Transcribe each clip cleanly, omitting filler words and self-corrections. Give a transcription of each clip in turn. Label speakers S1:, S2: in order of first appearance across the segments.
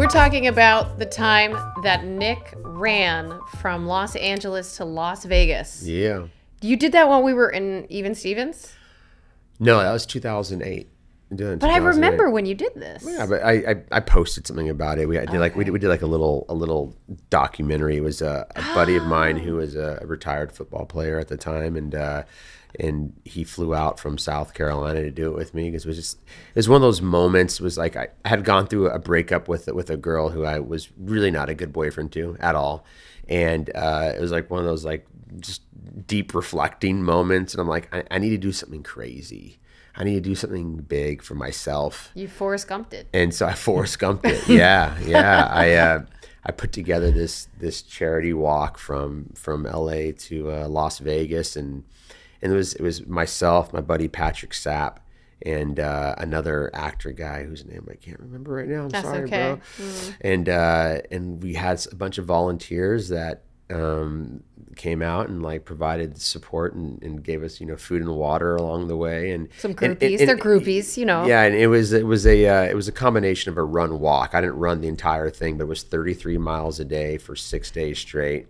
S1: We're talking about the time that Nick ran from Los Angeles to Las Vegas.
S2: Yeah.
S1: You did that when we were in Even Stevens?
S2: No, that was 2008.
S1: But I remember when you did this.
S2: Yeah, but I posted something about it. We did like we did like a little documentary. It was a buddy of mine who was a retired football player at the time, and he flew out from South Carolina to do it with me because it was one of those moments. It was like I had gone through a breakup with a girl who I was really not a good boyfriend to at all, and it was like one of those like just deep reflecting moments, and I'm like I need to do something crazy. I need to do something big for myself.
S1: You Forrest Gumped it.
S2: And so I Forrest Gumped it. Yeah. I put together this charity walk from LA to Las Vegas, and it was myself, my buddy Patrick Sapp, and another actor guy whose name I can't remember right now.
S1: That's
S2: sorry,
S1: okay.
S2: Bro. And we had a bunch of volunteers that came out and like provided support and gave us food and water along the way, and
S1: some groupies. They're groupies,
S2: Yeah, and it was a combination of a run walk. I didn't run the entire thing, but it was 33 miles a day for 6 days straight.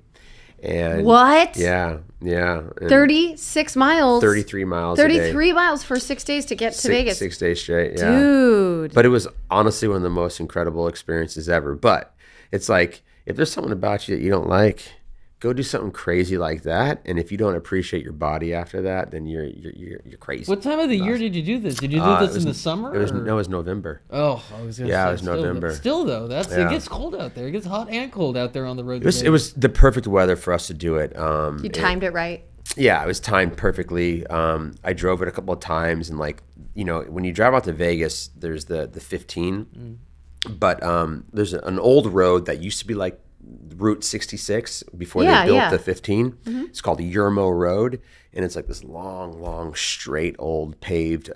S2: And
S1: what?
S2: Yeah. And
S1: 36 miles.
S2: 33 miles.
S1: 33 miles for 6 days to get to Vegas.
S2: 6 days straight. Yeah,
S1: dude.
S2: But it was honestly one of the most incredible experiences ever. But it's like if there's something about you that you don't like, go do something crazy like that, and if you don't appreciate your body after that, then you're crazy.
S3: What time of the year did you do this? Did you do this in the summer?
S2: It was November.
S3: Oh, I was gonna say,
S2: it was November.
S3: Still though, it gets cold out there. It gets hot and cold out there on the road.
S2: It was the perfect weather for us to do it.
S1: You timed it right.
S2: Yeah, it was timed perfectly. I drove it a couple of times, and like when you drive out to Vegas, there's the 15, but there's an old road that used to be like Route 66 before they built the 15. It's called Yermo Road, and it's like this long straight old paved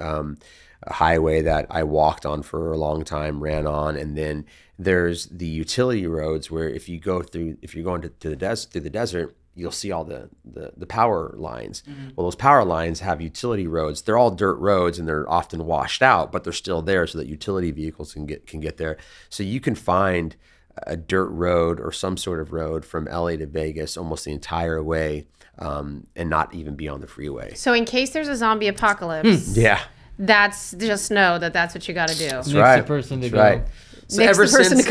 S2: highway that I walked on for a long time, ran on, and then there's the utility roads where if you're going through the desert, you'll see all the power lines. Well, those power lines have utility roads. They're all dirt roads, and they're often washed out, but they're still there so that utility vehicles can get there. So you can find a dirt road or some sort of road from LA to Vegas almost the entire way, and not even be on the freeway.
S1: So in case there's a zombie apocalypse, that's just know that's what you got to do.
S2: That's right.
S3: The person to go.
S2: Right. So ever since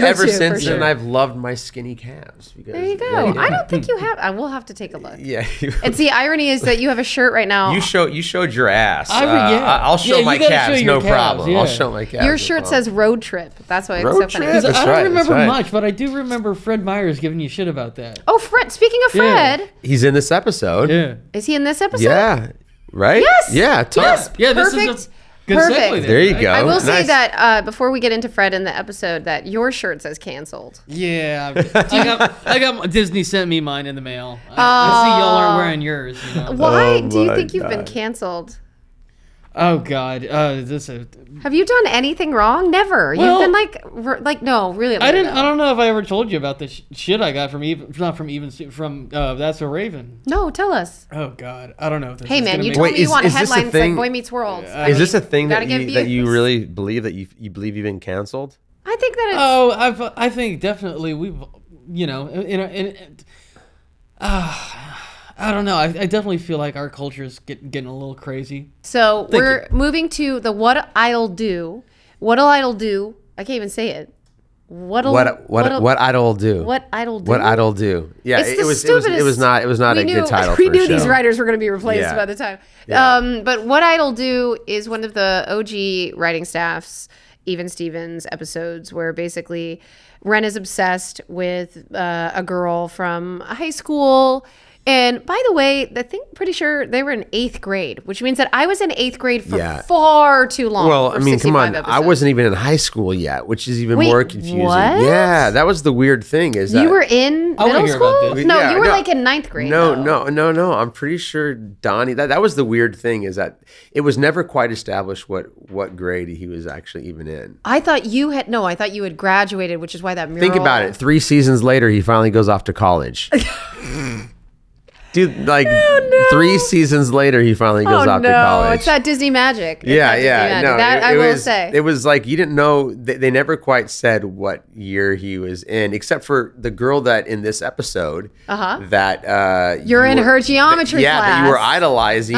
S2: then, I've loved my skinny calves. Because,
S1: there you go. I don't think you have. I will have to take a look.
S2: Yeah.
S1: And the irony is that you have a shirt right now.
S2: You showed your ass.
S3: I'll
S2: show my calves, no problem. I'll show my calves.
S1: Your shirt says road trip. That's why it's
S2: road
S1: so
S2: trip?
S1: funny.
S3: I don't remember much, but I do remember Fred Myers giving you shit about that.
S1: Oh, Fred. Speaking of Fred,
S2: he's in this episode.
S3: Yeah.
S1: Is he in this episode?
S2: Yeah. Right.
S1: Yes.
S2: Yeah.
S1: Yes.
S3: Yeah. This
S1: Perfect.
S3: is a good segue
S2: there you go.
S1: I will say that before we get into Fred in the episode, that your shirt says canceled.
S3: Yeah, I got Disney sent me mine in the mail. I see y'all aren't wearing yours.
S1: Why do you think you've been canceled?
S3: Oh God,
S1: have you done anything wrong? Never.
S3: Well,
S1: you've been like no, really.
S3: I don't know if I ever told you about the shit I got from That's So Raven.
S1: No, tell us.
S3: Oh God, I don't know. If this
S1: hey
S3: is
S1: man, you told me you want headlines like Boy Meets World.
S2: Is this a thing that you really believe that you believe you've been canceled?
S1: I think that it's.
S3: I think definitely we've I don't know. I definitely feel like our culture is getting a little crazy.
S1: So we're moving to the what I'll do. What'll Idol do? I can't even say it. What Idol do?
S2: What Idol do?
S1: What Idol do?
S2: What Idol do? Yeah,
S1: it was
S2: not a good title.
S1: We knew these writers were going to be replaced by the time.
S2: Yeah.
S1: But What Idol Do is one of the OG writing staff's Even Stevens episodes where basically Ren is obsessed with a girl from high school. And by the way, pretty sure they were in 8th grade, which means that I was in 8th grade for far too long.
S2: Well, I mean, come on. Episodes. I wasn't even in high school yet, which is even more confusing.
S1: What?
S2: Yeah, that was the weird thing. Is that
S1: you were in middle school? No, you were like in 9th grade.
S2: No. I'm pretty sure Donnie. That was the weird thing. Is that it was never quite established what grade he was actually even in.
S1: I thought you had graduated, which is why that mural.
S2: Think about it. 3 seasons later, he finally goes off to college. Dude, like 3 seasons later, he finally goes off to college.
S1: It's that Disney magic.
S2: Yeah. No,
S1: that I will say.
S2: It was like you didn't know. They never quite said what year he was in, except for the girl that in this episode that
S1: you're in her geometry class.
S2: That you were idolizing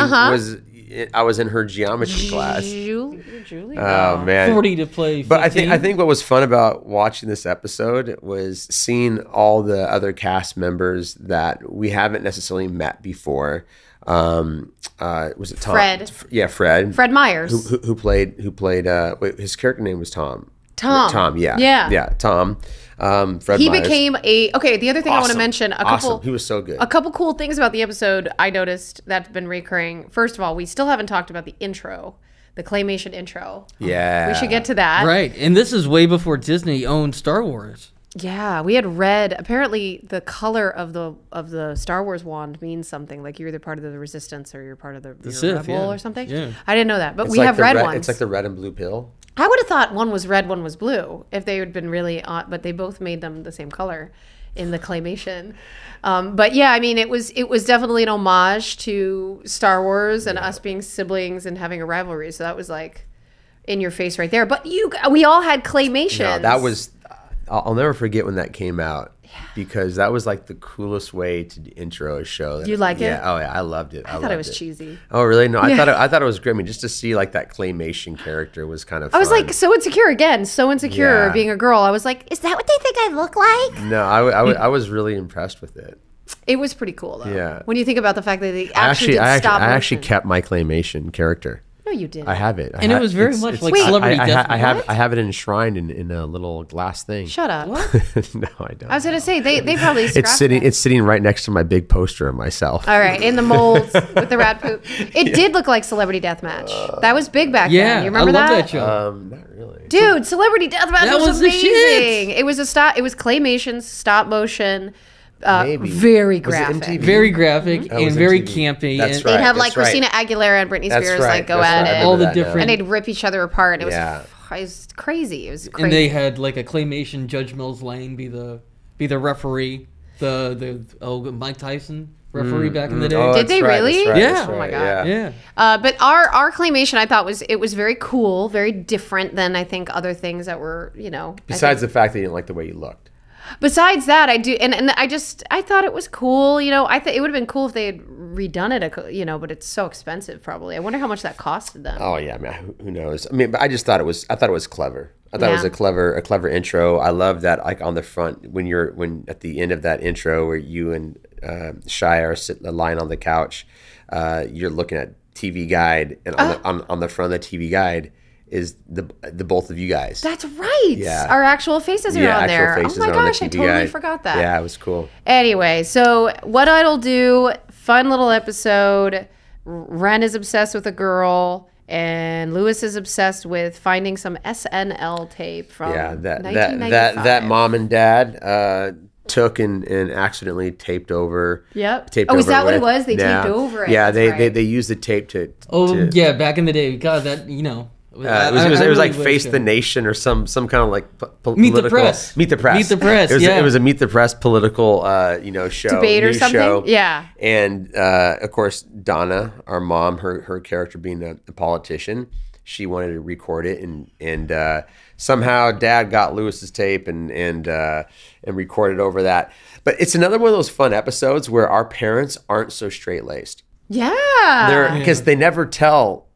S2: I was in her geometry class.
S1: Julie?
S2: Oh man,
S3: 40 to play 15.
S2: But I think what was fun about watching this episode was seeing all the other cast members that we haven't necessarily met before. Was it Tom?
S1: Fred.
S2: Yeah, Fred.
S1: Fred Myers.
S2: Who played? Wait, his character name was Tom.
S1: Tom.
S2: Yeah. Tom. Fred
S1: he
S2: Myers.
S1: became the other thing I want to mention,
S2: He was so good.
S1: A couple cool things about the episode I noticed that's been recurring. First of all, we still haven't talked about the intro, the claymation intro.
S2: Yeah.
S1: We should get to that.
S3: Right. And this is way before Disney owned Star Wars.
S1: Yeah, we had red. Apparently, the color of the Star Wars wand means something. Like you're either part of the Resistance or you're part of the
S3: Sith,
S1: Rebel or something.
S3: Yeah.
S1: I didn't know that, but
S2: It's
S1: we
S2: like
S1: have
S2: the
S1: red ones.
S2: It's like the red and blue pill.
S1: I would have thought one was red, one was blue, if they had been really odd, but they both made them the same color in the claymation. But yeah, I mean, it was definitely an homage to Star Wars and us being siblings and having a rivalry. So that was like in your face right there. But we all had claymation.
S2: No, that was. I'll never forget when that came out because that was like the coolest way to intro a show.
S1: You like it?
S2: Yeah. Oh yeah, I loved it.
S1: I thought it was cheesy.
S2: Oh really? No, I thought it was great. I mean, just to see like that claymation character was kind of fun.
S1: I was like so insecure being a girl. I was like, is that what they think I look like?
S2: No, I was really impressed with it.
S1: It was pretty cool though.
S2: Yeah.
S1: When you think about the fact that they actually did stop motion.
S2: I actually kept my claymation character.
S1: No, you didn't.
S2: I have it.
S3: And it was very much like
S1: Wait.
S3: Celebrity Deathmatch.
S2: I have it enshrined in a little glass thing.
S1: Shut up.
S3: What?
S2: No, I don't.
S1: I was gonna say they probably scrapped
S2: It's sitting right next to my big poster of myself.
S1: All right, in the molds with the rat poop. It did look like Celebrity Deathmatch. That was big back then. You remember
S3: I love
S1: that?
S3: that show.
S2: Not really.
S1: Dude, Celebrity Deathmatch
S3: That was the
S1: amazing.
S3: shit.
S1: It was claymation, stop motion,
S2: Maybe.
S1: very
S2: Was it
S1: graphic.
S2: MTV?
S3: Very graphic
S2: That was
S3: and very
S2: MTV.
S3: campy.
S2: That's
S3: and
S2: right.
S1: They'd have like
S2: That's
S1: Christina Aguilera and Britney
S2: That's
S1: Spears
S2: right.
S1: like go
S2: That's
S1: at
S2: right. I
S1: it,
S3: all the
S2: remember that now.
S3: different.
S1: and they'd rip each other apart, and it
S2: Yeah.
S1: was crazy. It was crazy.
S3: And they had like a claymation Judge Mills Lane be the referee, the Mike Tyson referee back in the day.
S2: Oh,
S1: Did
S2: that's
S1: they
S2: right,
S1: really?
S2: that's right,
S3: Yeah.
S2: that's
S3: Oh
S1: my
S2: right,
S1: God.
S3: Yeah.
S1: But our claymation, I thought was very cool, very different than I think other things that were,
S2: Besides the fact that you didn't like the way you looked.
S1: Besides that, I do, and I thought it was cool. I thought it would have been cool if they had redone it. But it's so expensive. Probably, I wonder how much that costed them.
S2: Oh yeah, I mean, who knows? I mean, but I thought it was clever. I thought it was
S1: Yeah.
S2: a clever intro. I love that, like on the front when at the end of that intro where you and Shia are sitting lying on the couch, you're looking at TV Guide, and on the front of the TV Guide is the both of you guys.
S1: That's right.
S2: Yeah.
S1: Our actual faces are on there.
S2: Actual faces
S1: Oh my
S2: are on the
S1: gosh, I
S2: TV
S1: totally
S2: Guide.
S1: forgot that.
S2: Yeah, it was cool.
S1: Anyway, so what I'll do, fun little episode. Ren is obsessed with a girl, and Lewis is obsessed with finding some SNL tape from
S2: Yeah,
S1: 1995.
S2: that mom and dad took and accidentally taped over.
S1: Yep.
S2: Taped
S1: Oh, is
S2: over
S1: that what it
S2: with.
S1: was? They taped over it.
S2: Yeah,
S1: That's right.
S2: they used the tape to.
S3: Oh
S2: to,
S3: yeah, back in the day. God, that
S2: it was
S3: really
S2: like
S3: wish
S2: Face
S3: it-
S2: the Nation or some kind of like
S3: Meet the
S2: political-
S3: Press.
S2: Meet the Press.
S3: Meet the Press,
S2: It was,
S3: yeah.
S2: it was a Meet the Press political show.
S1: Debate or
S2: news
S1: something?
S2: show.
S1: Yeah.
S2: And of course Donna, our mom, her character being a politician, she wanted to record it, and somehow Dad got Lewis's tape and recorded over that. But it's another one of those fun episodes where our parents aren't so straight laced.
S1: Yeah.
S2: Because they never tell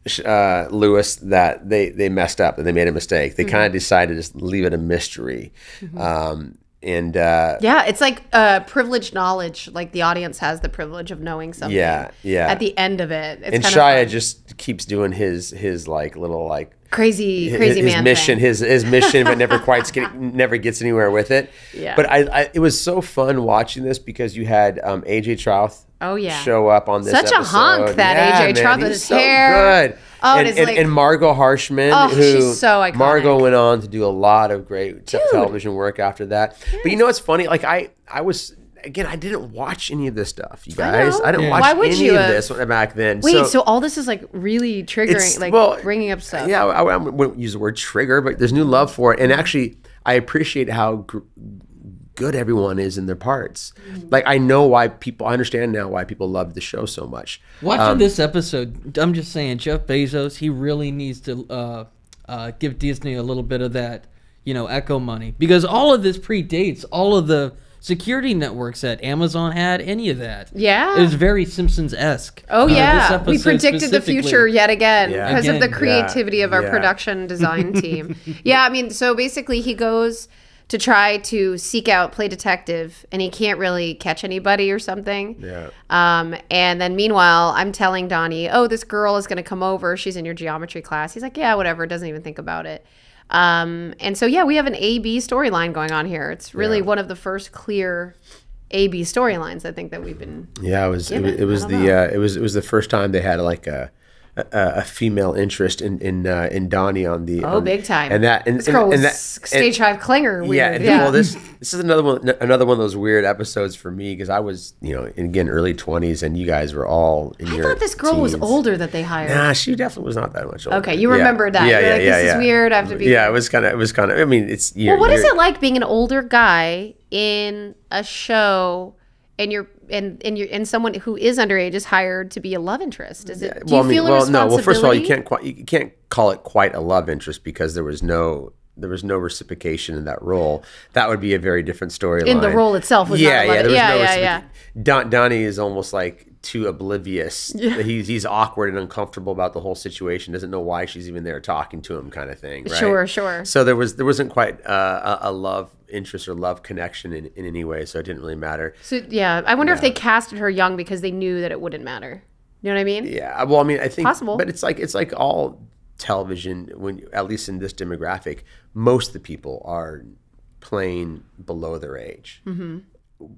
S2: Lewis that they messed up, that they made a mistake. They kind of decided to just leave it a mystery.
S1: Yeah, it's like privileged knowledge. Like the audience has the privilege of knowing something.
S2: Yeah.
S1: At the end of it, it's
S2: and
S1: kind
S2: Shia
S1: of
S2: just keeps doing his like little like
S1: crazy
S2: his
S1: man
S2: mission,
S1: thing.
S2: his mission, but never gets anywhere with it.
S1: Yeah.
S2: But it was so fun watching this because you had AJ Trouth.
S1: Oh, yeah.
S2: Show up on this.
S1: Such a
S2: episode.
S1: hunk, that AJ
S2: man,
S1: Trouth with
S2: he's
S1: his
S2: so
S1: hair.
S2: Good.
S1: Oh,
S2: and,
S1: it is like-
S2: and Margot Harshman,
S1: Oh,
S2: who
S1: she's so iconic.
S2: Margot went on to do a lot of great television work after that. But you know what's funny? Like I was. Again, I didn't watch any of this stuff, you guys.
S1: know.
S2: I didn't
S3: Yeah.
S2: watch
S1: Why would
S2: any
S1: you
S2: of
S1: have?
S2: this back then.
S1: Wait, so all this is like really triggering, like bringing up stuff.
S2: Yeah, I wouldn't use the word trigger, but there's new love for it. And actually, I appreciate how good everyone is in their parts. Like I understand now why people love the show so much.
S3: Watching this episode, I'm just saying, Jeff Bezos, he really needs to give Disney a little bit of that, Echo money, because all of this predates all of the security networks that Amazon had, any of that.
S1: Yeah.
S3: It was very Simpsons-esque.
S1: Oh, yeah.
S3: This
S1: We predicted the future yet again
S2: Yeah.
S1: because of the
S3: Again.
S1: creativity of our
S2: Yeah.
S1: production design team. Yeah, I mean, so basically he goes to try to play detective, and he can't really catch anybody or something.
S2: Yeah.
S1: And then meanwhile, I'm telling Donnie, oh, this girl is going to come over. She's in your geometry class. He's like, yeah, whatever. Doesn't even think about it. And so, yeah, we have an A-B storyline going on here. It's really one of the first clear A-B storylines I think that we've been.
S2: Yeah, it was the first time they had like a female interest in Donnie on the
S1: Big time.
S2: and
S1: This girl was stage 5 clinger. Weird.
S2: Well, this is another one of those weird episodes for me because I was again early 20s and you guys were all in
S1: I
S2: your
S1: thought this girl was
S2: teens.
S1: older that they hired.
S2: Nah, she definitely was not that much older.
S1: Okay, you remember that.
S2: Yeah,
S1: You're like,
S2: yeah,
S1: this is weird. I have to be.
S2: Yeah, it was kind of. I mean, it's.
S1: Well, what is it like being an older guy in a show, and you're and someone who is underage is hired to be a love interest? Is it? Do you feel a responsibility?
S2: No. Well, first of all, you can't call it quite a love interest because there was no reciprocation in that role. That would be a very different storyline.
S1: In the role itself was not a love.
S2: There was no
S1: yeah.
S2: Donnie is almost like too oblivious. Yeah. He's awkward and uncomfortable about the whole situation. Doesn't know why she's even there talking to him, kind of thing. Right?
S1: Sure.
S2: So there wasn't quite a love interest or love connection in any way. So it didn't really matter.
S1: So yeah, I wonder if they casted her young because they knew that it wouldn't matter. You know what I mean?
S2: Yeah. Well, I mean, I think
S1: possible,
S2: but it's like all television, when at least in this demographic, most of the people are playing below their age,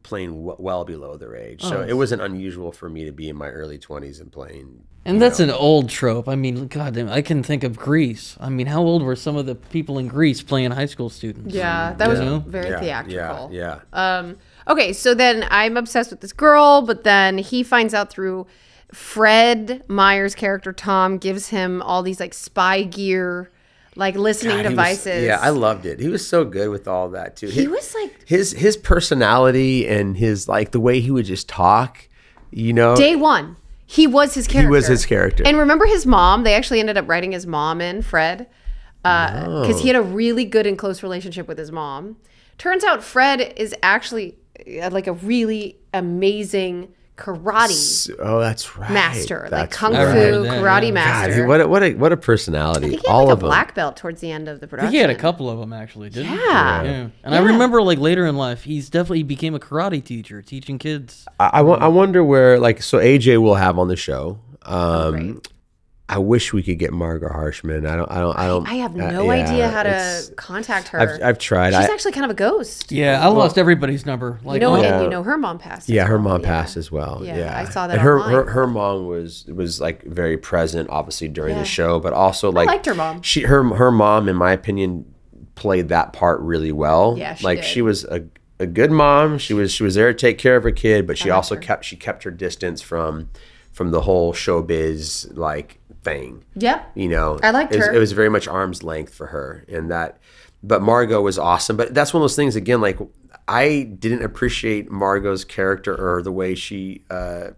S2: playing well below their age. So it wasn't unusual for me to be in my early 20s and playing.
S3: And that's an old trope. I mean, goddamn, I can think of Grease. I mean, how old were some of the people in Grease playing high school students?
S1: Yeah, that was very theatrical.
S2: Yeah.
S1: Okay, so then I'm obsessed with this girl, but then he finds out through Fred Meyer's character Tom gives him all these like spy gear, like listening devices.
S2: I loved it. He was so good with all that too.
S1: He was like
S2: his personality and his like the way he would just talk.
S1: Day one, he was his character.
S2: He was his character.
S1: And remember his mom? They actually ended up writing his mom in, Fred, because he had a really good and close relationship with his mom. Turns out Fred is actually like a really amazing karate
S2: that's right.
S1: master, like kung fu
S3: that,
S1: karate master.
S2: God, what a personality.
S1: I think he had
S2: all
S1: like
S2: of
S1: a
S2: them.
S1: black belt towards the end of the
S3: I
S1: production.
S3: think he had a couple of them actually, didn't he?
S1: Yeah.
S3: And I remember like later in life, he became a karate teacher, teaching kids.
S2: I wonder where so AJ will have on the show.
S1: Great.
S2: I wish we could get Margot Harshman.
S1: I have no idea how to contact her.
S2: I've tried.
S1: She's actually kind of a ghost.
S3: Yeah, I lost everybody's number. Like,
S1: And her mom passed.
S2: Yeah, her mom passed as well.
S1: Yeah, I saw that
S2: And
S1: online.
S2: her mom was like very present, obviously during the show, but also like
S1: I liked her mom.
S2: Her mom, in my opinion, played that part really well.
S1: Yeah,
S2: she did. She was a good mom. She was there to take care of her kid, but she also kept her distance from the whole showbiz like thing.
S1: Yep.
S2: I
S1: liked her.
S2: It was very much arm's length for her, but Margot was awesome. But that's one of those things again. Like I didn't appreciate Margot's character or the way she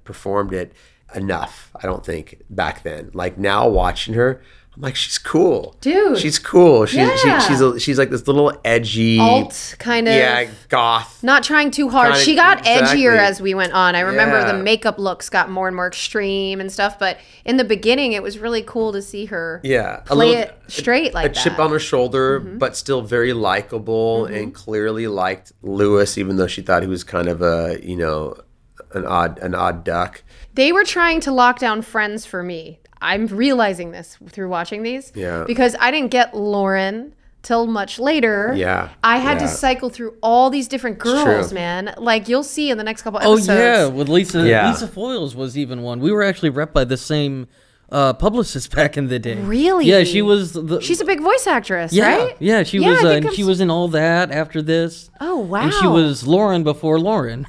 S2: performed it enough. I don't think back then. Like now watching her, I'm like, she's cool,
S1: dude.
S2: She's cool. She's like this little edgy
S1: alt kind of
S2: goth.
S1: Not trying too hard. She got edgier as we went on. I remember the makeup looks got more and more extreme and stuff. But in the beginning, it was really cool to see her. Play it straight like that.
S2: A chip on her shoulder, but still very likable and clearly liked Lewis, even though she thought he was kind of an odd duck.
S1: They were trying to lock down Friends for me. I'm realizing this through watching these.
S2: Yeah.
S1: Because I didn't get Lauren till much later.
S2: Yeah.
S1: I had to cycle through all these different girls, man. Like you'll see in the next couple episodes.
S3: Oh yeah, with Lisa. Yeah. Lisa Foyles was even one. We were actually rep by the same publicist back in the day.
S1: Really?
S3: Yeah, she was.
S1: She's a big voice actress, right?
S3: Yeah, she was. She was in All That after this.
S1: Oh wow.
S3: And she was Lauren before Lauren.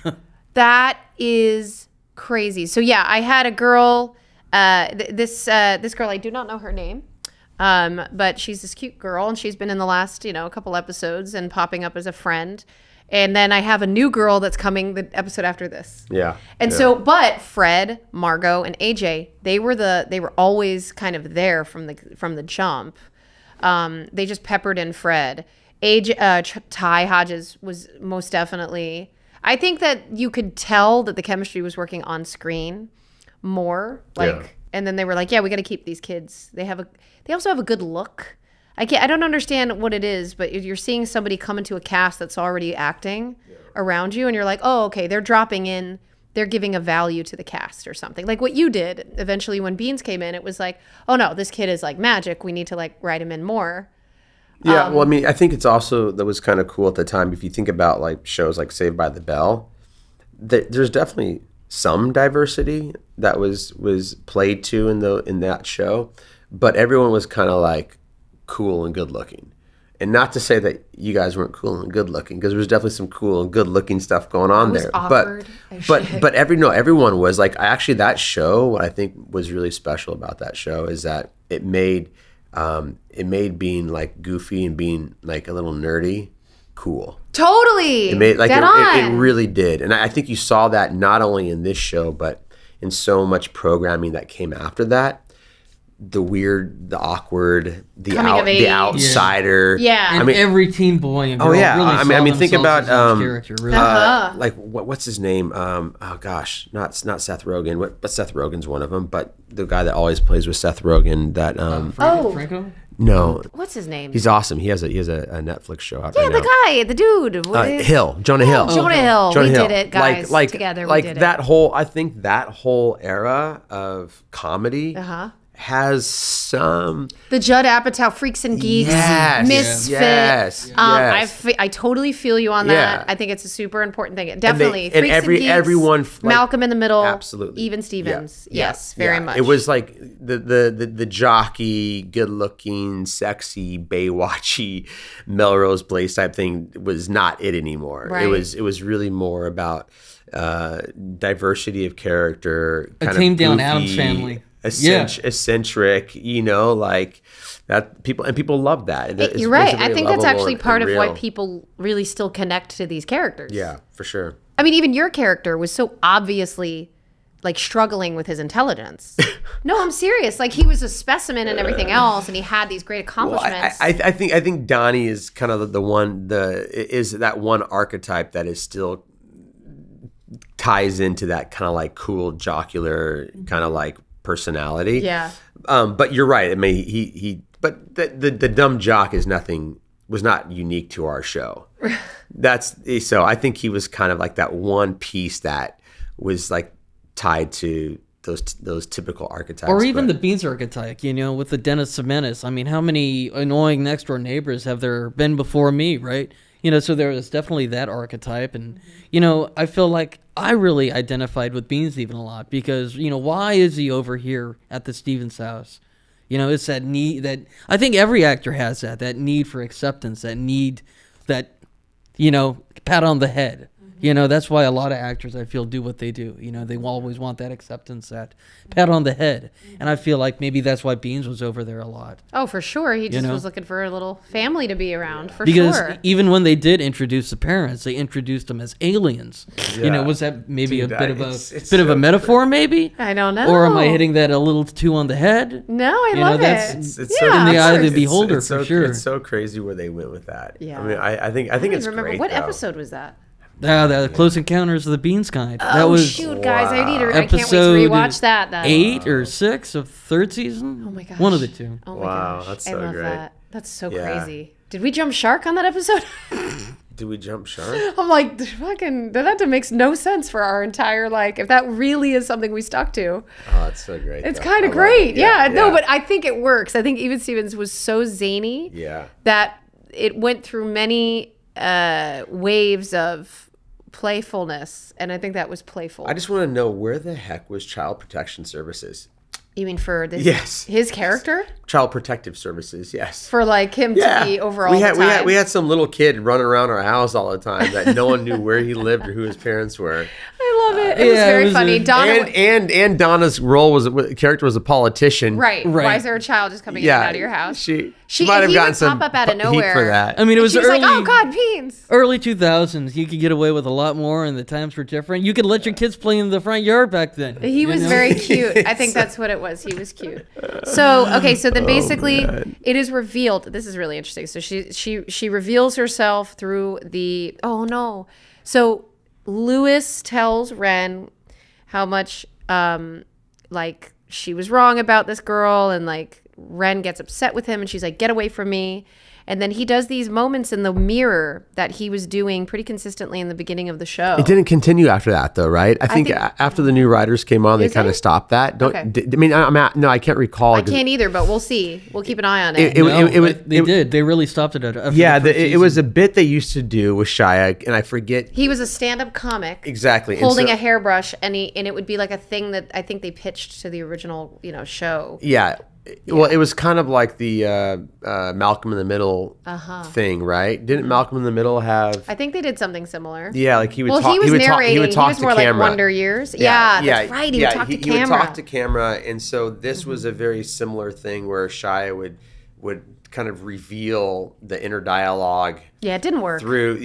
S1: That is crazy. So yeah, I had a girl. This girl, I do not know her name, but she's this cute girl, and she's been in the last a couple episodes and popping up as a friend. And then I have a new girl that's coming the episode after this.
S2: Yeah.
S1: And so, but Fred, Margot, and AJ, they were always kind of there from the jump. They just peppered in Fred. Ty Hodges was most definitely. I think that you could tell that the chemistry was working on screen more. And then they were like, yeah, we got to keep these kids. They also have a good look. I don't understand what it is, but you're seeing somebody come into a cast that's already acting around you, and you're like, oh, okay, they're dropping in, they're giving a value to the cast or something. Like what you did eventually when Beans came in, it was like, oh no, this kid is like magic. We need to like write him in more.
S2: Yeah, well, I mean, I think it's also, that was kind of cool at the time. If you think about like shows like Saved by the Bell, there's definitely some diversity that was played to in that show, but everyone was kind of like cool and good looking. And not to say that you guys weren't cool and good looking, because there was definitely some cool and good looking stuff going on there.
S1: Awkward
S2: but everyone was like, actually that show, what I think was really special about that show is that it made being like goofy and being like a little nerdy cool.
S1: Totally.
S2: It made like
S1: it
S2: really did. And I think you saw that not only in this show, but in so much programming that came after that. The weird, the awkward, the outsider.
S1: Yeah.
S3: And every teen boy and girl really
S2: I mean think about
S3: character, really.
S2: like what's his name? Oh gosh, not Seth Rogen. But Seth Rogen's one of them. But the guy that always plays with Seth Rogen, that
S3: Franco?
S2: No.
S1: What's his name?
S2: He's awesome. He has a Netflix show out right now.
S1: Yeah, the guy, the dude.
S2: Jonah Hill.
S1: Jonah Hill. We did it, guys. Together, we did it.
S2: That whole, I think that whole era of comedy has some...
S1: The Judd Apatow Freaks and Geeks, Misfit.
S2: Yes.
S1: I totally feel you on that. I think it's a super important thing. Definitely. Freaks and Geeks,
S2: everyone...
S1: Malcolm in the Middle.
S2: Absolutely.
S1: Even Stevens. Yes, very much.
S2: It was like the jockey, good-looking, sexy, Baywatchy, Melrose Place type thing was not it anymore.
S1: Right.
S2: It was really more about diversity of character.
S3: A tamed-down Addams Family.
S2: Eccentric, like that. People love that.
S1: You're right. I think that's actually part of why people really still connect to these characters.
S2: Yeah, for sure.
S1: I mean, even your character was so obviously like struggling with his intelligence. No, I'm serious. Like he was a specimen and everything else, and he had these great accomplishments.
S2: Well, I think Donnie is kind of is that one archetype that is still ties into that kind of like cool jocular kind of like personality.
S1: Yeah.
S2: But you're right. I mean, but the dumb jock was not unique to our show. So I think he was kind of like that one piece that was like tied to those typical archetypes.
S3: Or even the Beans archetype, with the Dennis the Menace. I mean, how many annoying next door neighbors have there been before me, right? So there is definitely that archetype. And, I feel like I really identified with Beans even a lot because, why is he over here at the Stevens house? It's that need that I think every actor has that need for acceptance, that need that, pat on the head. That's why a lot of actors, I feel, do what they do. They always want that acceptance, that pat on the head. And I feel like maybe that's why Beans was over there a lot.
S1: Oh, for sure. He just was looking for a little family to be around,
S3: because even when they did introduce the parents, they introduced them as aliens.
S2: Yeah.
S3: Was that maybe a bit of a metaphor, maybe?
S1: I don't know.
S3: Or am I hitting that a little too on the head?
S1: No, I love it.
S2: It's
S3: in the eye of the beholder, for sure.
S2: It's so crazy where they went with that.
S1: Yeah.
S2: I mean, I think it's
S1: remember
S2: great.
S1: What episode was that?
S3: The Close Encounters of the Beans kind.
S1: Oh,
S3: that was
S1: shoot, guys! I can't wait to rewatch that.
S3: 8 or 6 of third season.
S1: Oh my gosh,
S3: one of the two.
S1: Oh my gosh,
S2: that's so
S1: I love
S2: great.
S1: That. That's so crazy. Did we jump shark on that episode?
S2: Did we jump shark?
S1: I'm like, fucking, that makes no sense for our entire if that really is something we stuck to.
S2: Oh, that's so great.
S1: It's kind of great. Yeah, no, but I think it works. I think Even Stevens was so zany. That it went through many waves of playfulness, and I think that was playful.
S2: I just want to know, where the heck was Child Protection Services?
S1: You mean for this?
S2: Yes.
S1: His character?
S2: Child Protective Services, yes.
S1: For him to be over all the time.
S2: We had some little kid running around our house all the time that no one knew where he lived or who his parents were.
S1: I love it. It was very funny. Donna,
S2: and Donna's character was a politician.
S1: right. Why is there a child just coming in and out of your house?
S2: She might have gotten some
S1: pop up out of nowhere
S2: heat for that.
S3: I mean, it was
S1: she was
S3: early.
S1: like, oh God, beans.
S3: Early 2000s, you could get away with a lot more, and the times were different. You could let your kids play in the front yard back then.
S1: He was very cute. I think that's what it was. He was cute. So so then basically it is revealed. This is really interesting. So she reveals herself through the So Lewis tells Ren how much like she was wrong about this girl, and like Ren gets upset with him, and she's like, get away from me. And then he does these moments in the mirror that he was doing pretty consistently in the beginning of the show.
S2: It didn't continue after that, though, right? I think after the new writers came on, they kind of stopped that. I can't recall.
S1: I can't either, but we'll see. We'll keep an eye on it.
S3: They did. They really stopped it.
S2: It was a bit they used to do with Shia, and I forget.
S1: He was a stand-up comic,
S2: exactly,
S1: holding a hairbrush, and it would be like a thing that I think they pitched to the original, show.
S2: Yeah. Well, it was kind of like the Malcolm in the Middle thing, right? Didn't Malcolm in the Middle have?
S1: I think they did something similar.
S2: Yeah, like he would talk.
S1: He was narrating.
S2: He would talk to
S1: more
S2: camera.
S1: Like Wonder Years. Yeah, that's right. He would talk to camera.
S2: He would talk to camera, and so this was a very similar thing where Shia would kind of reveal the inner dialogue.
S1: Yeah, it didn't work
S2: through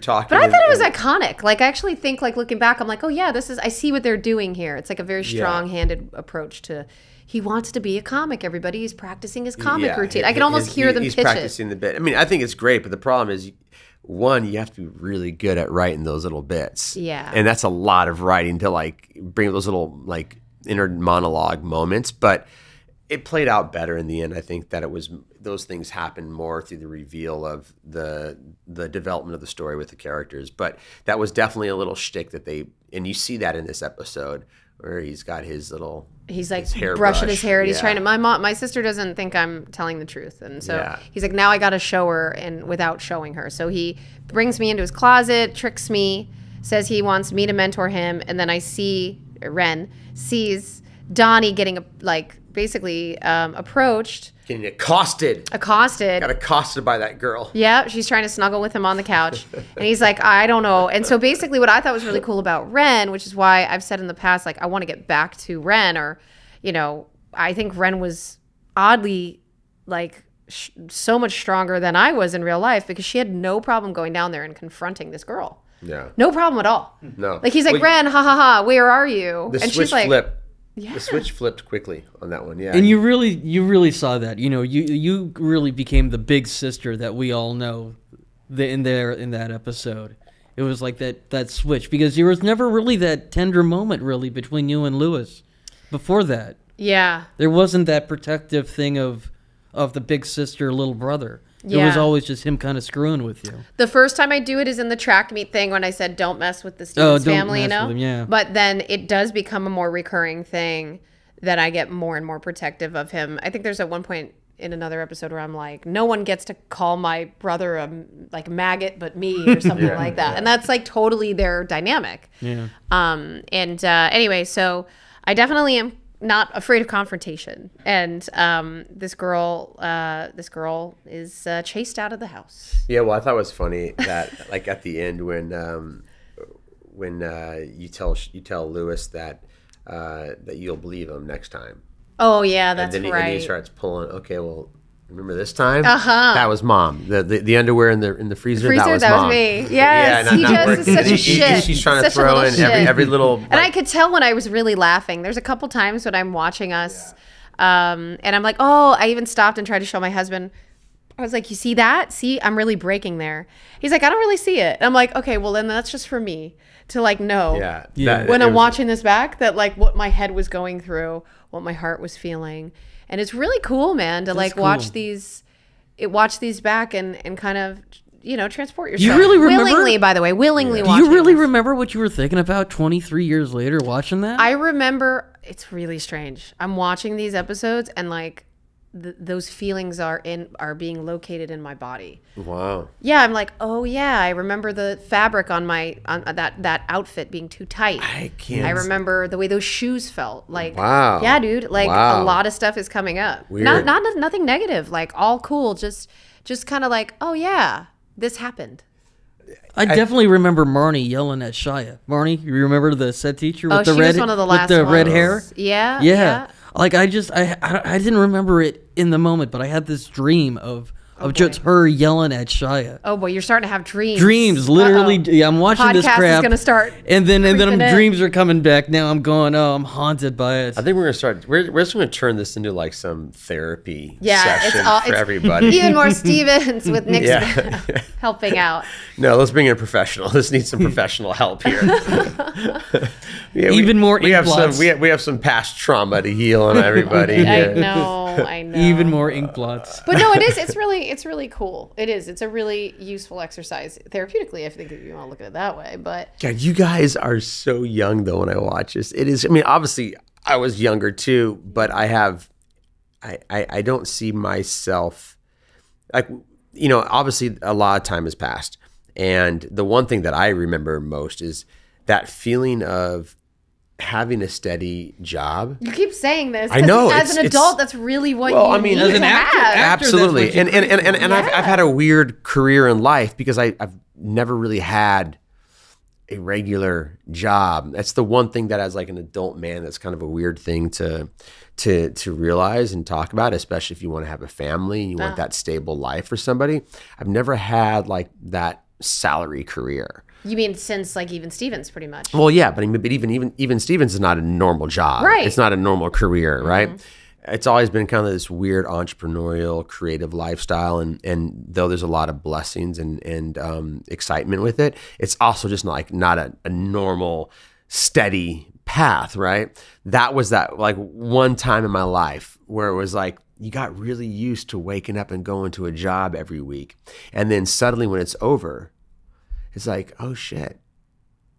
S2: talking.
S1: But I thought it was iconic. Like I actually think, like looking back, I'm like, oh yeah, I see what they're doing here. It's like a very strong-handed approach to. He wants to be a comic. Everybody is practicing his comic routine. I can almost hear them pitch it.
S2: He's practicing the bit. I mean, I think it's great, but the problem is, one, you have to be really good at writing those little bits.
S1: Yeah.
S2: And that's a lot of writing to like bring those little like inner monologue moments. But it played out better in the end. I think that those things happened more through the reveal of the development of the story with the characters. But that was definitely a little shtick and you see that in this episode where he's got his little.
S1: He's like brushing his hair, and he's trying to. My sister doesn't think I'm telling the truth, and so he's like, now I got to show her, and without showing her. So he brings me into his closet, tricks me, says he wants me to mentor him, and then I see Ren sees Donnie getting basically approached.
S2: Getting accosted. Got accosted by that girl.
S1: Yeah, she's trying to snuggle with him on the couch. And he's like, I don't know. And so basically what I thought was really cool about Ren, which is why I've said in the past, like, I want to get back to Ren, or, I think Ren was oddly, like, so much stronger than I was in real life, because she had no problem going down there and confronting this girl.
S2: Yeah.
S1: No problem at all.
S2: No.
S1: Like, he's like, Ren, ha ha ha, where are you?
S2: And she's like, yeah. The switch flipped quickly on that one, yeah.
S3: And you really saw that. You really became the big sister that we all know in that episode. It was like that switch, because there was never really that tender moment really between you and Lewis before that.
S1: Yeah.
S3: There wasn't that protective thing of the big sister, little brother. It was always just him kind of screwing with you.
S1: The first time I do it is in the track meet thing, when I said, don't mess with the Stevens family,
S3: with them, yeah.
S1: But then it does become a more recurring thing that I get more and more protective of him. I think there's at one point in another episode where I'm like, no one gets to call my brother a maggot but me, or something like that. And that's like totally their dynamic.
S3: Yeah.
S1: Anyway, so I definitely am not afraid of confrontation, and this girl is chased out of the house.
S2: Yeah, well, I thought it was funny that like at the end when you tell Lewis that you'll believe him next time.
S1: Oh yeah, that's
S2: and then
S1: right.
S2: And he starts pulling. Okay, well, remember this time? That was mom. The underwear in the freezer. That was
S1: me. Yes, he just is such a shit.
S2: She's trying to throw in every little.
S1: And I could tell when I was really laughing. There's a couple times when I'm watching us, and I'm like, oh, I even stopped and tried to show my husband. I was like, you see that? See, I'm really breaking there. He's like, I don't really see it. And I'm like, okay, well then that's just for me to like know.
S2: Yeah.
S1: When I'm watching this back, that like what my head was going through, what my heart was feeling. And it's really cool, man, to like watch these back and kind of, transport yourself.
S3: You really remember?
S1: Willingly, by the way, willingly
S3: Do
S1: watching
S3: you really
S1: this.
S3: remember what you were thinking about 23 years later watching that?
S1: I remember. It's really strange. I'm watching these episodes and like those feelings are being located in my body.
S2: Wow.
S1: Yeah, I'm like, oh yeah, I remember the fabric on that outfit being too tight. I remember the way those shoes felt. Like,
S2: wow.
S1: Yeah, dude. Like a lot of stuff is coming up.
S2: Weird.
S1: Nothing negative. Like all cool. Just kind of like, oh yeah, this happened.
S3: I definitely remember Marnie yelling at Shia. Marnie, you remember the set teacher with the
S1: she
S3: red
S1: was one of the last
S3: with the red
S1: ones.
S3: hair?
S1: Yeah.
S3: Like I didn't remember it in the moment, but I had this dream of just her yelling at Shia.
S1: Oh boy, you're starting to have dreams.
S3: Dreams, literally. Yeah, I'm watching this
S1: Podcast
S3: crap.
S1: is gonna start.
S3: And then
S1: creeping in.
S3: dreams are coming back. Now I'm going. Oh, I'm haunted by it.
S2: I think we're gonna start. We're just gonna turn this into like some therapy
S1: Yeah,
S2: session
S1: it's
S2: for everybody.
S1: Even more Stevens with Nick's
S2: Yeah.
S1: helping out.
S2: No, let's bring in a professional. Let's need some professional help here. Yeah,
S3: Even more
S2: We have
S3: ink
S2: some.
S3: blots.
S2: We have some past trauma to heal on everybody.
S1: I
S2: here.
S1: know.
S3: Even more ink blots.
S1: But no, it is. It's really cool. It is. It's a really useful exercise therapeutically. I think if you want to look at it that way. But
S2: God, you guys are so young though. When I watch this, it is. I mean, obviously, I was younger too, but I don't see myself like, you know. Obviously, a lot of time has passed, and the one thing that I remember most is that feeling of having a steady job.
S1: you keep saying this.
S2: I know,
S1: As an
S2: it's-
S1: adult, that's really what
S2: Well,
S1: you
S2: I mean,
S1: need
S2: as
S1: to
S3: an actor-
S1: have.
S3: actor-
S2: Absolutely,
S3: that's what you
S2: and I've had a weird career in life because I've never really had a regular job. That's the one thing that as like an adult man, that's kind of a weird thing to realize and talk about, especially if you want to have a family and you want that stable life for somebody. I've never had like that salary career.
S1: You mean since like even Stevens, pretty much.
S2: Well, yeah, but even Stevens is not a normal job.
S1: Right.
S2: It's not a normal career, right? It's always been kind of this weird entrepreneurial, creative lifestyle, and though there's a lot of blessings and excitement with it, it's also just not a normal, steady path, right? That was that like one time in my life where it was like you got really used to waking up and going to a job every week, and then suddenly when it's over, it's like, oh shit,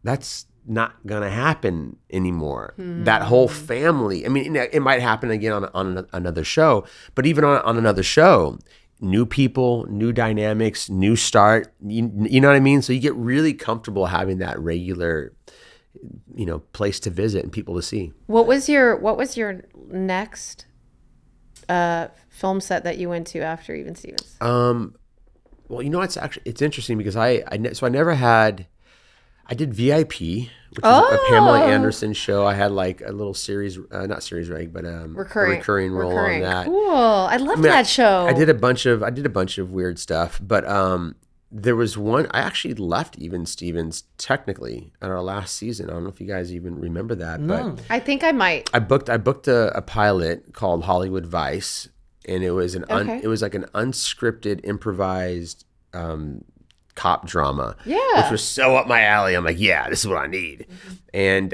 S2: that's not gonna happen anymore. That whole family. I mean, it might happen again on another show, but even on another show, new people, new dynamics, new start. You know what I mean? So you get really comfortable having that regular, you know, place to visit and people to see.
S1: What was your next film set that you went to after Even Stevens?
S2: Well, you know, it's interesting because I never had. I did VIP, which is a Pamela Anderson show. I had like a little series, not series reg, but a recurring role on that.
S1: Cool. I loved that show.
S2: I did a bunch of weird stuff, but there was one. I actually left Even Stevens technically at our last season. I don't know if you guys even remember that, but
S1: I think I might.
S2: I booked a pilot called Hollywood Vice, and it was it was like an unscripted, improvised cop drama, which was so up my alley. I'm like, yeah, this is what I need. And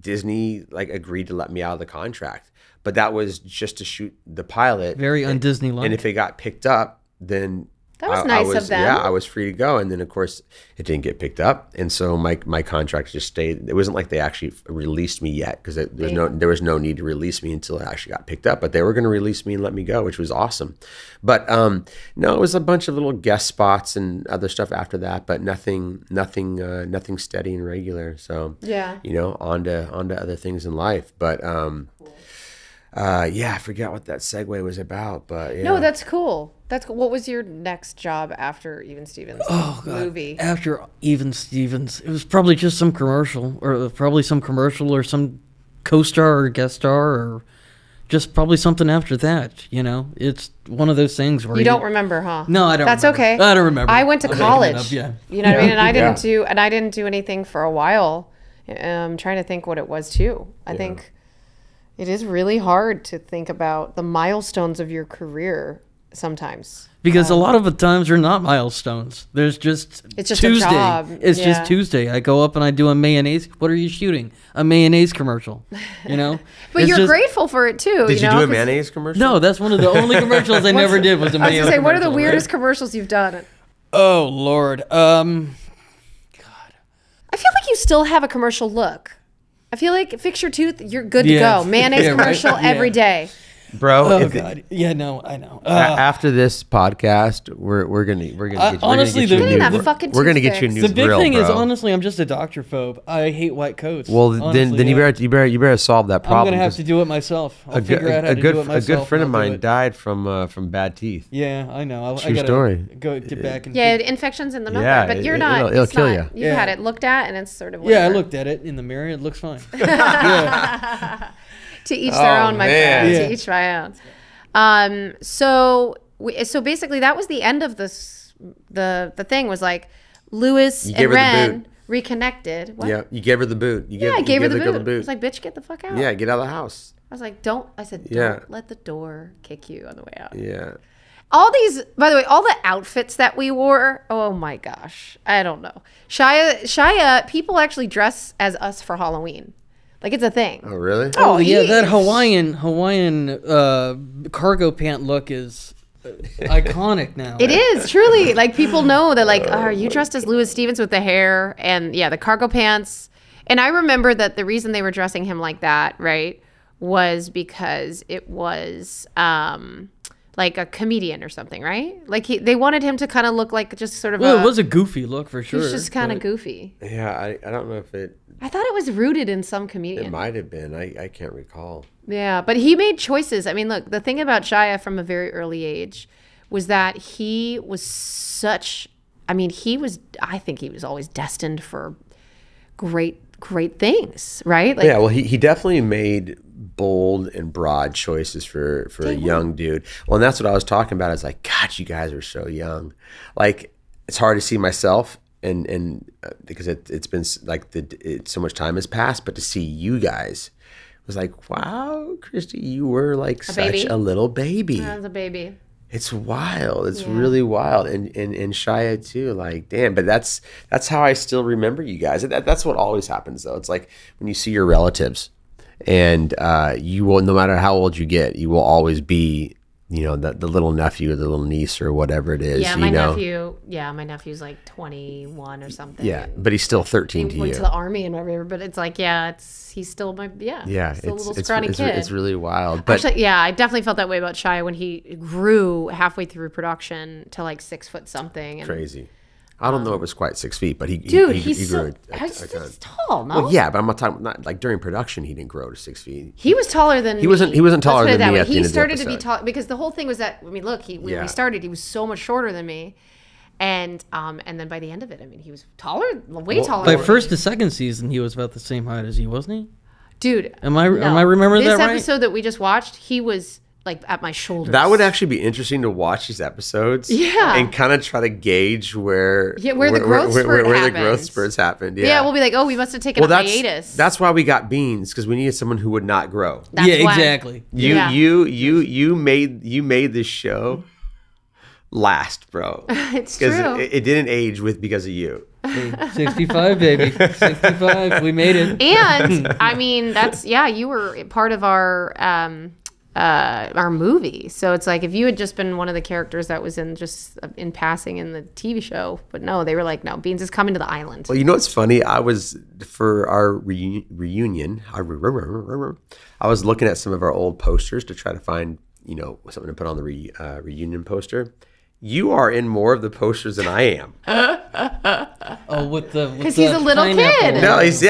S2: Disney like agreed to let me out of the contract, but that was just to shoot the pilot.
S3: Very un-Disney-like.
S2: And if it got picked up, then
S1: That was nice of them.
S2: Yeah, I was free to go. And then of course it didn't get picked up, and so my contract just stayed. It wasn't like they actually released me yet because there was no need to release me until it actually got picked up. But they were going to release me and let me go, which was awesome. But no, it was a bunch of little guest spots and other stuff after that, but nothing steady and regular. So
S1: Yeah.
S2: you know, on to other things in life. But yeah, I forgot what that segue was about, but yeah.
S1: No, that's cool. That's cool. What was your next job after Even Stevens?
S3: Oh, God.
S1: Movie.
S3: After Even Stevens, it was probably just some commercial, or some co-star or guest star, or just probably something after that. You know, it's one of those things where
S1: You don't remember, huh?
S3: No, I don't.
S1: That's
S3: remember.
S1: okay.
S3: I don't remember.
S1: I went to
S3: I'm making it
S1: college.
S3: up, yeah.
S1: You know what I mean? And I
S2: Yeah.
S1: didn't do anything for a while. I'm trying to think what it was too. I think it is really hard to think about the milestones of your career sometimes.
S3: Because a lot of the times are not milestones. There's just
S1: It's just a
S3: Tuesday.
S1: job.
S3: It's
S1: Yeah.
S3: just Tuesday. I go up and I do a mayonnaise. What are you shooting? A mayonnaise commercial. You know.
S1: But
S3: It's
S1: you're
S3: just-
S1: grateful for it too.
S2: Did you
S1: know,
S2: do a
S1: 'cause
S2: mayonnaise commercial?
S3: No, that's one of the only commercials I never did was a
S1: I was
S3: mayonnaise.
S1: gonna say, what are the
S3: commercial,
S1: weirdest
S3: right?
S1: commercials you've done?
S3: Oh Lord.
S1: I feel like you still have a commercial look. I feel like fix your tooth, you're good to
S3: Yeah.
S1: go. Mayonnaise
S3: Yeah, right.
S1: commercial
S3: Yeah.
S1: every day.
S2: bro.
S3: Oh God, yeah, no, I know.
S2: After this podcast, we're gonna get,
S3: honestly,
S2: we're gonna get you a
S1: Getting
S2: new,
S1: that fucking
S2: we're gonna
S1: tooth
S2: get you a new
S3: The big
S2: grill,
S3: thing is,
S2: bro.
S3: honestly, I'm just a doctor phobe. I hate white coats.
S2: Well,
S3: honestly,
S2: then you better solve that
S3: I'm
S2: problem.
S3: gonna have to do it myself. I'll figure out how to do it myself.
S2: A good friend of
S3: and I'll do
S2: mine
S3: it.
S2: died from bad teeth.
S3: Yeah, I know.
S2: True
S3: I gotta
S2: story.
S3: go get back and
S1: Yeah, infections in the mouth.
S2: Yeah,
S1: but you're
S2: it'll-
S1: not.
S2: it'll
S1: it's
S2: kill
S1: not.
S2: ya.
S1: You've
S3: Yeah.
S1: had it looked at, and it's sort of
S3: Yeah, I
S1: whatever.
S3: looked at it in the mirror. It looks fine. Yeah.
S1: To each their
S2: Oh,
S1: own, my
S2: man.
S1: friend.
S3: Yeah.
S1: To each my own. So basically, that was the end of this. The thing was like Lewis
S2: You
S1: and
S2: gave her the
S1: Ren
S2: boot.
S1: reconnected. What?
S2: Yeah, you gave her the boot.
S1: I gave her the
S2: girl
S1: boot. I was like, bitch, get the fuck out.
S2: yeah, get out of the house.
S1: I was like, don't. I said, don't
S2: Yeah.
S1: let the door kick you on the way out.
S2: Yeah.
S1: All these, by the way, all the outfits that we wore. Oh my gosh, I don't know. Shia, people actually dress as us for Halloween. Like it's a thing.
S2: Oh, really?
S3: Oh yeah,
S1: he-
S3: that Hawaiian cargo pant look is iconic now.
S1: It is truly like people know that like, are you dressed as Louis Stevens with the hair and yeah, the cargo pants? And I remember that the reason they were dressing him like that, right, was because it was like a comedian or something, right? Like they wanted him to kind of look like just sort of.
S3: Well, it was a goofy look for sure.
S1: He was just kind of
S3: but-
S1: goofy.
S2: Yeah, I don't know if it
S1: I thought it was rooted in some comedian.
S2: might have been. I can't recall.
S1: Yeah, but he made choices. I mean, look, the thing about Shia from a very early age was that he was such. I mean, I think he was always destined for great things, right? Like,
S2: Yeah, well, he definitely made bold and broad choices for a young dude. Well, and that's what I was talking about. It's like, God, you guys are so young. Like, it's hard to see myself, and because it's been like so much time has passed, but to see you guys was like, wow, Christy, you were like such
S1: baby?
S2: a little baby.
S1: as a baby.
S2: It's wild. It's really wild, and Shia too. Like, damn. But that's how I still remember you guys. That's what always happens, though. It's like when you see your relatives, and you will, no matter how old you get, you will always be, you know, the little nephew or the little niece or whatever it is.
S1: Yeah,
S2: you
S1: my
S2: know?
S1: nephew. Yeah, my nephew's like 21 or something.
S2: Yeah, but he's still
S1: He
S2: 13 to
S1: went
S2: you.
S1: to the army and whatever, but it's like, yeah, he's still my
S2: Yeah,
S1: still a little
S2: it's
S1: scrawny kid.
S2: it's really wild. But
S1: Actually, yeah, I definitely felt that way about Shia when he grew halfway through production to like 6 foot something. And,
S2: crazy. I don't know if it was quite 6 feet, but he
S1: dude,
S2: he
S1: he's
S2: grew
S1: so,
S2: a ton.
S1: he's tall, no?
S2: Well, yeah, but I'm not talking not like during production. He didn't grow to 6 feet.
S1: He was taller than me.
S2: wasn't
S1: Let's
S2: taller
S1: put it
S2: than
S1: that
S2: me
S1: way.
S2: at the
S1: He
S2: end of the
S1: started to be
S2: episode.
S1: tall because the whole thing was that, I mean, look, when
S2: Yeah.
S1: we started, he was so much shorter than me. And then by the end of it, I mean, he was taller, way taller.
S3: By
S1: than
S3: first
S1: me.
S3: to second season, he was about the same height as he, wasn't he?
S1: Dude,
S3: Am I remembering
S1: this
S3: that right?
S1: episode that we just watched, he was like at my shoulders.
S2: That would actually be interesting to watch these episodes.
S1: Yeah.
S2: And kind of try to gauge where
S1: Yeah, where the growth spurt
S2: where the
S1: happens.
S2: growth spurts happened. Yeah.
S1: Yeah, we'll be like, oh, we must have taken a hiatus.
S2: that's why we got Beans, because we needed someone who would not grow.
S1: That's
S3: yeah,
S1: why.
S3: exactly.
S1: Yeah.
S2: You made this show last, bro.
S1: It's
S2: Because
S1: true.
S2: it didn't age because of you.
S3: 65, baby. 65. We made it.
S1: And I mean, you were part of our movie. So it's like if you had just been one of the characters that was in passing in the TV show, but no, they were like, no, Beans is coming to the island.
S2: Well, you know what's funny? I was for our reunion. I was looking at some of our old posters to try to find, you know, something to put on the reunion poster. You are in more of the posters than I am.
S3: Oh, with the
S1: because he's a little
S3: pineapple.
S1: kid.
S2: No, he's the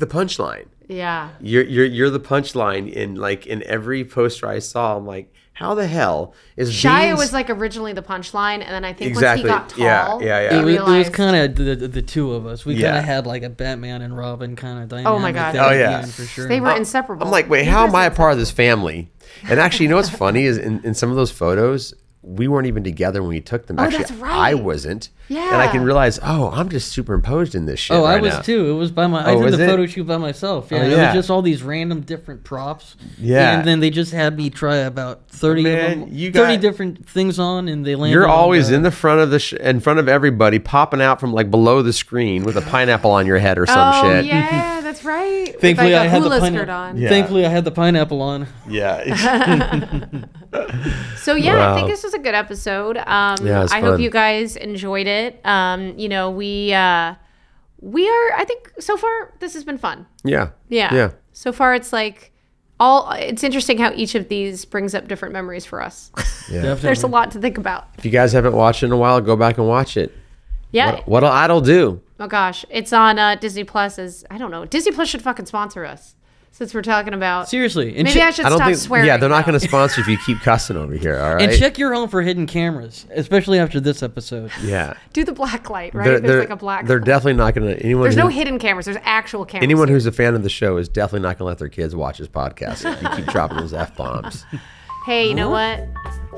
S2: punchline.
S1: Yeah.
S2: You're the punchline in every poster I saw. I'm like, how the hell is
S1: Shia
S2: Beans-
S1: was like originally the punchline, and then I think
S2: Exactly.
S1: once he got tall,
S2: Yeah.
S1: they
S3: It was
S1: realized,
S3: kind of the two of us. We
S2: Yeah.
S3: kind of had like a Batman and Robin kind of dynamic.
S1: Oh my God.
S3: there
S2: Oh,
S3: at the
S2: yeah.
S3: end, for sure.
S1: they were inseparable.
S2: I'm like, wait, how am I a part of this family? And actually, you know what's funny is in some of those photos, we weren't even together when we took them. Actually,
S1: that's right.
S2: I wasn't.
S1: Yeah.
S2: And I can realize, I'm just superimposed in this shit.
S3: Oh, I
S2: right
S3: was
S2: now.
S3: too. It was by my. I
S2: Oh,
S3: did
S2: was
S3: the
S2: it?
S3: photo shoot by myself. Yeah,
S2: Oh,
S3: it
S2: yeah.
S3: was just all these random different props.
S2: Yeah.
S3: and then they just had me try about 30
S2: Man,
S3: of them,
S2: you
S3: 30
S2: got-
S3: different things on, and they landed.
S2: You're
S3: on
S2: always
S3: the-
S2: in the front of in front of everybody, popping out from like below the screen with a pineapple on your head or some
S1: oh
S2: shit.
S1: yeah, that's right. With,
S3: Thankfully,
S1: like,
S3: I
S1: a
S3: had the
S1: hula
S3: pineapple.
S1: skirt on.
S2: Yeah.
S3: Thankfully, I had the pineapple on.
S2: Yeah.
S1: So yeah, I
S2: Wow.
S1: think this was a good episode.
S2: Yeah, it was
S1: I hope
S2: fun.
S1: you guys enjoyed it. You know, we are. I think so far this has been fun.
S2: Yeah.
S1: Yeah.
S2: Yeah.
S1: So far, it's like it's interesting how each of these brings up different memories for us.
S2: Yeah.
S3: Definitely.
S1: There's a lot to think about.
S2: If you guys haven't watched it in a while, go back and watch it.
S1: Yeah.
S2: What'll Idol do?
S1: Oh gosh, it's on Disney Plus. I don't know. Disney Plus should fucking sponsor us since we're talking about.
S3: Seriously. And
S1: Maybe I should
S2: I don't
S1: stop
S2: think.
S1: swearing.
S2: Yeah, they're not
S1: though.
S2: going to sponsor if you keep cussing over here. All right.
S3: And check your home for hidden cameras, especially after this episode.
S2: Yeah.
S1: do the black light, right? There's like a black.
S2: They're
S1: light.
S2: definitely not going to.
S1: There's no hidden cameras. There's actual cameras.
S2: Anyone
S1: here.
S2: who's a fan of the show is definitely not going to let their kids watch his podcast if you keep dropping those F-bombs.
S1: Hey, you know what?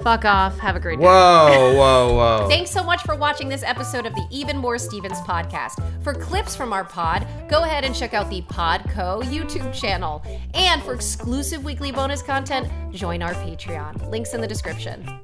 S1: Fuck off. Have a great day.
S2: Whoa.
S4: Thanks so much for watching this episode of the Even More Stevens podcast. For clips from our pod, go ahead and check out the Podco YouTube channel. And for exclusive weekly bonus content, join our Patreon. Links in the description.